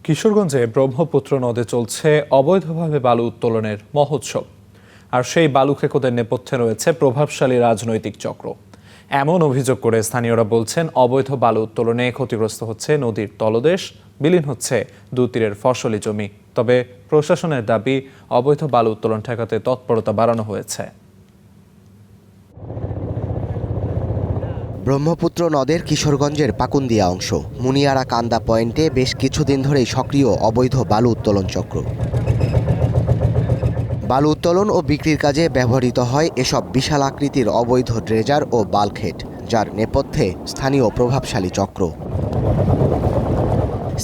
কিশোরগঞ্জে ব্রহ্মপুত্র নদে চলছে অবৈধভাবে বালু উত্তোলনের মহোৎসব। আর সেই বালু খেকোদের নেপথ্যে রয়েছে প্রভাবশালী রাজনৈতিক চক্র। এমন অভিযোগ করে স্থানীয়রা বলছেন, অবৈধ বালু উত্তোলনে ক্ষতিগ্রস্ত হচ্ছে নদীর তলদেশ, বিলীন হচ্ছে দুতীরের ফসলি জমি। তবে প্রশাসনের দাবি, অবৈধ বালু উত্তোলন ঠেকাতে তৎপরতা বাড়ানো হয়েছে। ব্রহ্মপুত্র নদের কিশোরগঞ্জের পাকুন্দিয়া অংশ মুনিয়ারা কান্দা পয়েন্টে বেশ কিছুদিন ধরেই সক্রিয় অবৈধ বালু উত্তোলন চক্র। বালু উত্তোলন ও বিক্রির কাজে ব্যবহৃত হয় এসব বিশাল আকৃতির অবৈধ ড্রেজার ও বাল্কহেড, যার নেপথ্যে স্থানীয় প্রভাবশালী চক্র।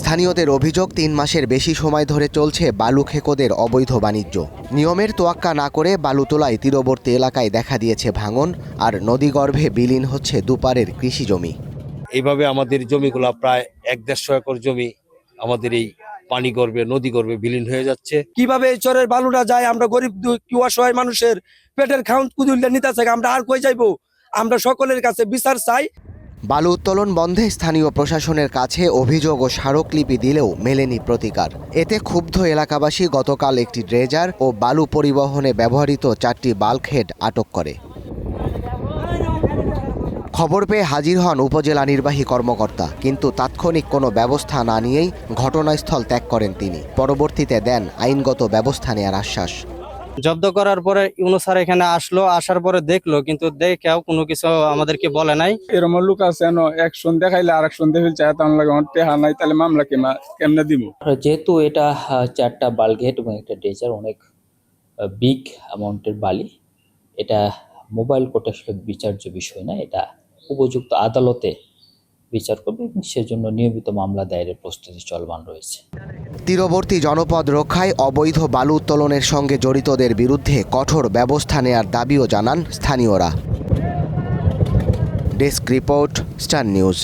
স্থানীয়দের অভিযোগ, ৩ মাসের বেশি সময় ধরে চলছে বালু খেকোদের অবৈধ বাণিজ্য। নিয়মের তোয়াক্কা না করে বালু তোলায় তীরবর্তী এলাকায় দেখা দিয়েছে ভাঙন, আর নদীগর্ভে বিলীন হচ্ছে দুপারের কৃষি জমি। এইভাবে আমাদের জমিগুলো প্রায় ১-১৫০ একর জমি আমাদের এই পানি গর্ভে নদী গর্ভে বিলীন হয়ে যাচ্ছে। কিভাবে এই চরের বালুটা যায়, আমরা গরিব অসহায় মানুষের পেটের খাউন কুদুল্লে নিতেছে, আমরা আর কই যাইবো? আমরা সকলের কাছে বিচার চাই। বালু উত্তোলন বন্ধে স্থানীয় প্রশাসনের কাছে অভিযোগ ও স্মারকলিপি দিলেও মেলেনি প্রতিকার। এতে ক্ষুব্ধ এলাকাবাসী গতকাল একটি ড্রেজার ও বালু পরিবহনে ব্যবহৃত 4টি বাল্কহেড আটক করে। খবর পেয়ে হাজির হন উপজেলা নির্বাহী কর্মকর্তা, কিন্তু তাৎক্ষণিক কোনো ব্যবস্থা না নিয়েই ঘটনাস্থল ত্যাগ করেন তিনি। পরবর্তীতে দেন আইনগত ব্যবস্থা নেওয়ার আশ্বাস। জব্দ করার পরে ইউনুস স্যার এখানে আসার পরে দেখলো, কিন্তু দেখেও কোনো কিছু আমাদেরকে বলে নাই। এরকম লোক আছে একশন দেখাইলে আর একশন দেখে চায়, তেমন লাগে টেহা নাই, তাহলে মামলা কেমনে দিব? যেহেতু এটা 4টা বাল্কহেড এবং একটা ড্রেজার, অনেক বিগ অ্যামাউন্টের বালি, এটা মোবাইল কোর্টে আসলে বিচার্য বিষয় না, এটা উপযুক্ত আদালতে বিচার করবে এবং সেজন্য নিয়মিত মামলা দায়েরের প্রস্তুতি চলমান রয়েছে। তীরবর্তী জনপদ রক্ষায় অবৈধ বালু উত্তোলনের সঙ্গে জড়িতদের বিরুদ্ধে কঠোর ব্যবস্থা নেয়ার দাবিও জানান স্থানীয়রা। Desk report, star news.